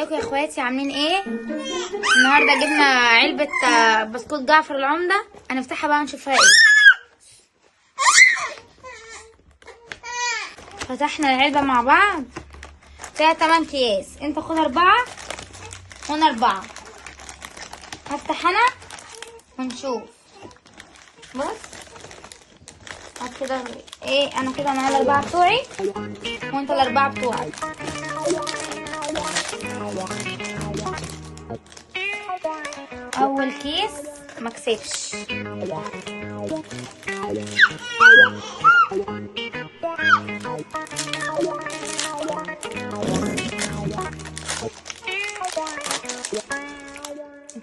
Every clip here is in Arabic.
ازيكم يا اخواتي؟ عاملين ايه؟ النهارده جبنا علبه بسكوت جعفر العمده، هنفتحها بقى ونشوفها ايه. فتحنا العلبه مع بعض، فيها 8 اكياس. انت خد 4 وانا 4. هفتح انا ونشوف. بص هات كده ايه، انا كده معايا ال4 بتوعي وانت ال4 بتوعك. اول كيس مكسبش،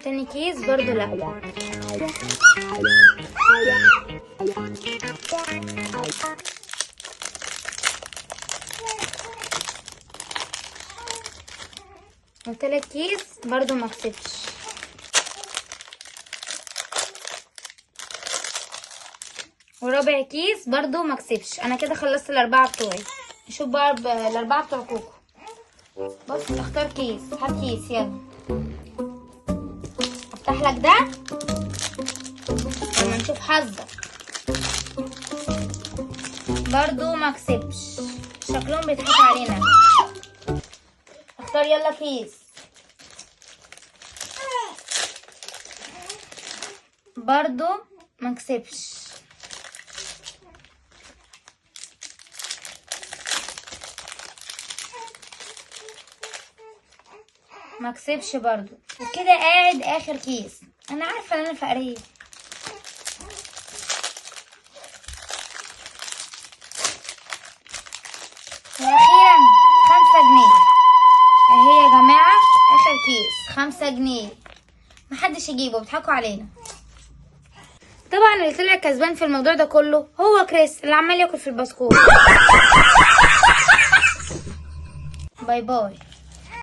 تاني كيس برضو لا. وتالت كيس برضو مكسبش. ورابع كيس برضو مكسبش. انا كده خلصت ال4 بتوعي. نشوف بقى ال4 بتوع كوكو. بص اختار كيس، هات كيس يلا. افتح لك ده لما نشوف حظك. برضو مكسبش، شكلهم بيضحكوا علينا. اختار يلا كيس. برضو مكسبش. مكسبش برضو. وكده قاعد اخر كيس. انا عارفه ان انا فقريه. واخيرا 5 جنيه اهي يا جماعه. اخر كيس 5 جنيه، محدش يجيبه، بيضحكوا علينا. طبعا اللي طلع كسبان في الموضوع ده كله هو كريس اللي عمال ياكل في البسكوت. باي باي.